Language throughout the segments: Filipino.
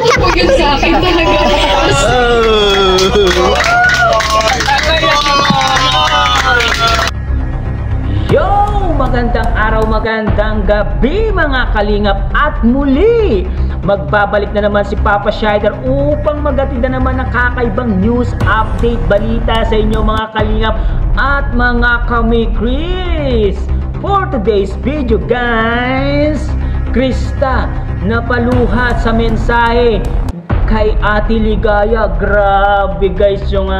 Huwag yun sa akin talaga. Yo! Magandang araw, magandang gabi mga kalingap. At muli, magbabalik na naman si Papa Shider upang maghatid na naman ng kakaibang news, update, balita sa inyo mga kalingap at mga kami-Chris. For today's video guys, Krista napaluha sa mensahe kay Ate Ligaya. Grabe guys yung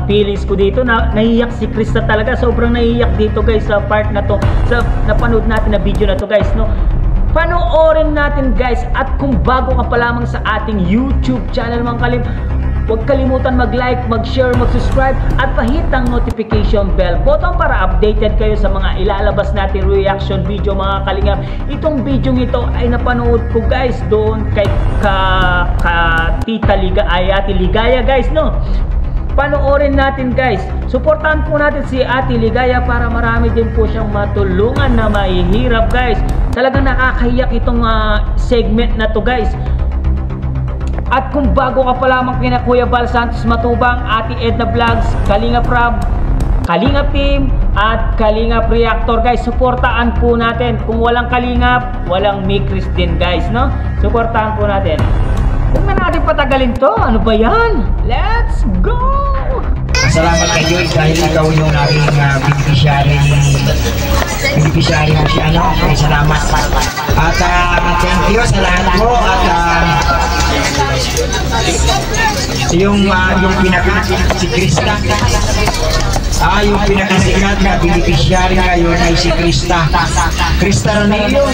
feelings ko dito. Naiyak si Krista talaga. Sobrang naiyak dito guys sa part na to, sa napanood natin na video na to guys, no? Panoorin natin guys. At kung bago ka pa lamang sa ating YouTube channel mga kalim, huwag kalimutan mag-like, mag-share, mag-subscribe at pahit ang notification bell button para updated kayo sa mga ilalabas natin reaction video mga kalingap. Itong video ito ay napanood ko guys doon kay Tita Ate Ligaya guys, no? Panoorin natin guys. Suportahan po natin si Ate Ligaya para marami din po siyang matulungan na mahihirap guys. Talagang nakakahiyak itong segment na to guys. At kung bago ka pa lamang kina Kuya Bal Santos Matubang, Ate Edna Vlogs, Kalingap Rab, Kalingap Team at Kalingap Reactor guys, suportaan po natin. Kung walang Kalingap, walang Mikris din guys, no? Suportahan po natin. Huwag na natin patagalin to. Ano ba yan? Let's go! Salamat kay Joy dahil ikaw yung aking beneficiary mo siya, ano? Okay, salamat. At thank you sa lahat po. At yung pinaka si Krista, yung pinakasikat na beneficiary ngayon ay si Krista Ranillo.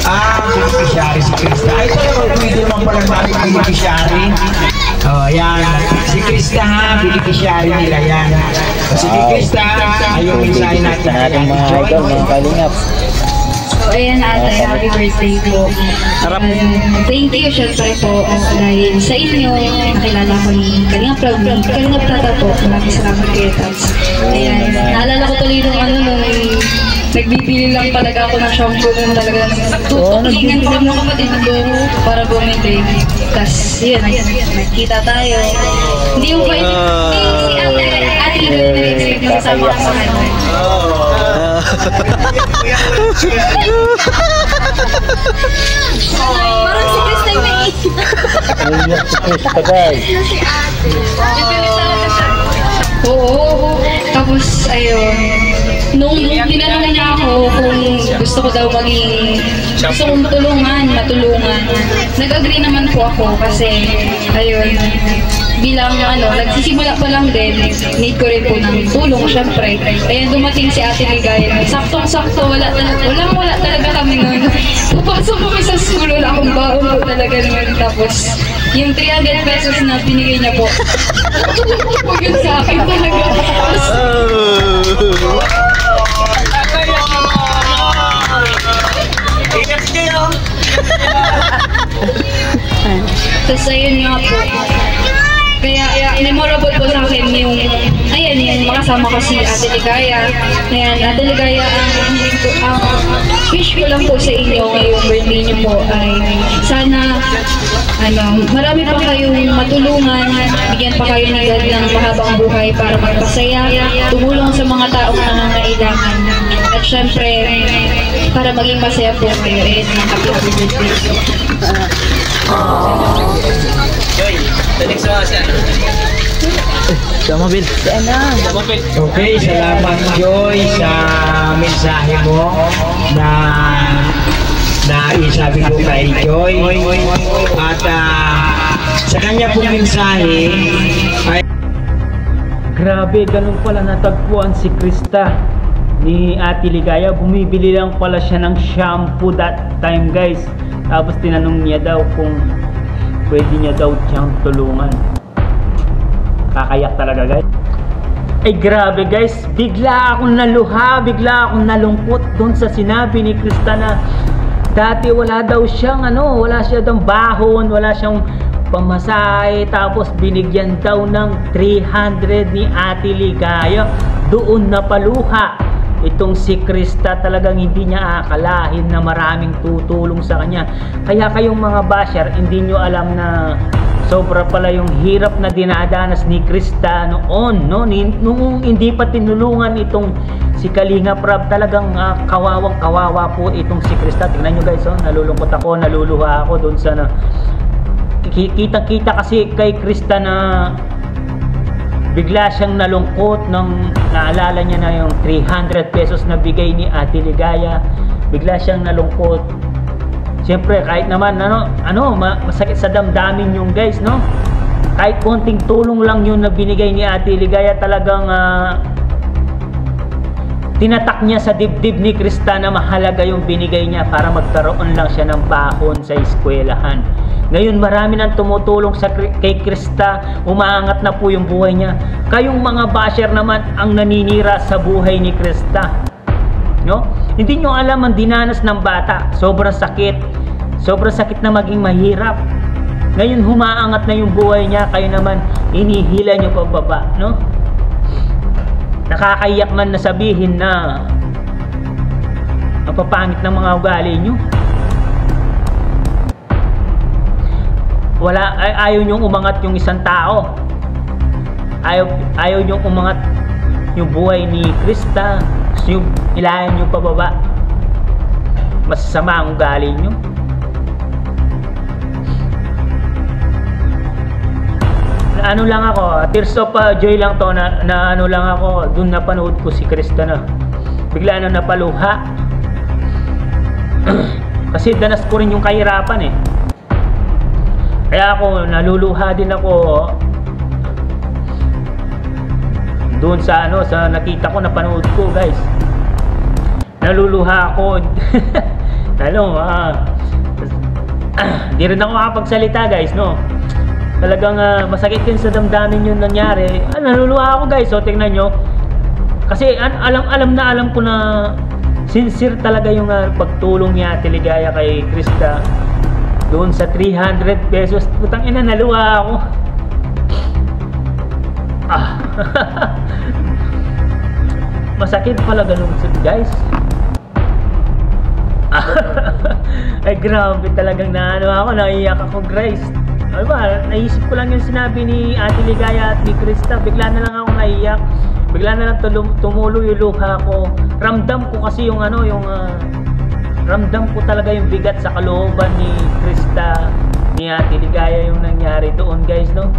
Beneficiary si Krista. Ay, talaga pwede naman pala namin beneficiary. Yan. Si Krista ha, beneficiary nila yan. Si Krista, ay yung mensahe natin mga idol, mga kalingap. So, ayan ate, happy birthday po. Thank you, syempre po, dahil sa inyo, nakilala ko ni Kalingap Tata po. Maraming salamat kayo, Tats. Ayan, naalala ko tuloy nung nagbibili lang talaga ako ng shampoo nung talaga tutuklingan ko ng kapatid ko para bumili. Tapos yun, nagkita tayo. Hindi mo ba si Ate Ligaya na kasama ka sa kanya? Parang si Krista yung naiiyak. Si Krista guys. Si Ate. Oo. Tapos ayun, nung tinanong niya ako kung gusto ko daw gusto kong matulungan, nag-agree naman po ako kasi ayun, bilang nagsisimula pa lang din, need ko rin po ng tulong syempre. Kaya dumating si Ate Ligaya, saktong-sakto, wala talaga kami nun. Pupasok kami sa school, wala akong baon po talaga naman. Tapos yung 300 pesos na binigay niya po, huwag yun sa akin talaga. Tapos ayun nga po, kaya memorable po sa akin yung makasama ko si Ate Ligaya. Ayan, Ate Ligaya, ang wish ko lang po sa inyo ngayong birthday niyo po ay sana marami pa kayong matulungan, bigyan pa kayo ng God ng mahabang buhay para magpasaya, tumulong sa mga taong nangangailangan. At syempre, para maging masaya po kayo. Happy birthday. Joy, the next one siya. Mobil. Okay, salamat Joy sa mensahe mo na isabi ko kay Joy. At sa kanya pong mensahe ay grabe, ganun pala natagpuan si Krista ni Ate Ligaya. Bumibili lang pala siya ng shampoo that time guys. Tapos tinanong niya daw kung pwede niya daw siyang tulungan. Kakayak talaga guys. Ay grabe guys, bigla akong naluha, bigla akong nalungkot doon sa sinabi ni Krista na dati wala daw siyang wala siya daw bahon, wala siyang pamasahe, tapos binigyan daw ng 300 ni Ate Ligaya. Doon napaluha itong si Krista talagang hindi niya akalain na maraming tutulong sa kanya. Kaya kayong mga basher, hindi nyo alam na sobra pala yung hirap na dinadanas ni Krista noon, no? Nung hindi pa tinulungan itong si Kalinga Prab, talagang kawawang kawawa po itong si Krista. Tingnan nyo guys, oh, nalulungkot ako, naluluha ako doon sa kita kasi kay Krista na bigla siyang nalungkot nang naalala niya na yung 300 pesos na bigay ni Ate Ligaya. Bigla siyang nalungkot. Siyempre kahit naman masakit sa damdamin yung guys, no? Kahit konting tulong lang yun na binigay ni Ate Ligaya, talagang tinatak niya sa dibdib ni Krista na mahalaga yung binigay niya para magkaroon lang siya ng baon sa eskwelahan. Ngayon marami nang tumutulong kay Krista, umaangat na po yung buhay niya. Kayong mga basher naman ang naninira sa buhay ni Krista, no? Hindi nyo alam ang dinanas ng bata. Sobrang sakit na maging mahirap. Ngayon humaangat na yung buhay niya, kayo naman inihila nyo pababa, no? Nakakaiyak man na sabihin na ang papangit ng mga ugali nyo. Ayaw nyong umangat yung isang tao. Ayaw nyong umangat yung buhay ni Krista. Yung ilayan nyo pababa. Masasama ang ugali nyo. Ano lang ako, tears of joy lang to na ano lang ako, dun napanood ko si Krista na bigla na napaluha. Kasi danas ko rin yung kahirapan eh. Kaya ako naluluha din ako doon sa sa nakita ko, napanood ko guys. Naluluha ako. Di rin ako makapagsalita guys, no. Talagang masakit din sa damdamin yung nangyari. Naluluha ako guys, so tingnan nyo. Kasi alam ko na sincere talaga yung pagtulong niya Ate Ligaya kay Krista doon sa 300 pesos. Putang ina, naluha ako. Masakit pala ganun guys. Ay grabe, talagang naiyak ako guys. Ano ba, naisip ko lang yung sinabi ni Ate Ligaya at ni Krista. Bigla na lang ako naiyak. Bigla na lang tumulo yung luha ko. Ramdam ko kasi yung ramdam ko talaga yung bigat sa kalooban ni Krista, ni Ate Ligaya yung nangyari doon guys, no?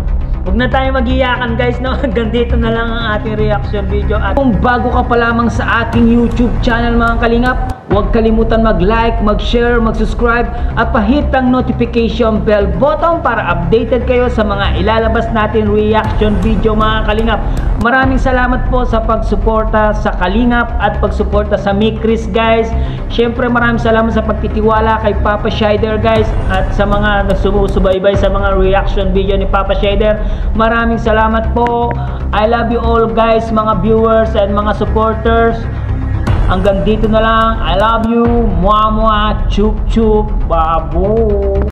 Huwag na tayo mag-iyakan guys, no? Hanggang dito na lang ang ating reaction video. At kung bago ka pa lamang sa ating YouTube channel mga kalingap, huwag kalimutan mag-like, mag-share, mag-subscribe at pahit ang notification bell button para updated kayo sa mga ilalabas natin reaction video mga kalingap. Maraming salamat po sa pagsuporta sa Kalingap at pagsuporta sa Mikris guys. Syempre maraming salamat sa pagtitiwala kay Papa Shider guys at sa mga sumusubaybay sa mga reaction video ni Papa Shider. Maraming salamat po. I love you all guys, mga viewers and mga supporters. Hanggang dito na lang. I love you. Mwah mwah. Chup chup. Babu.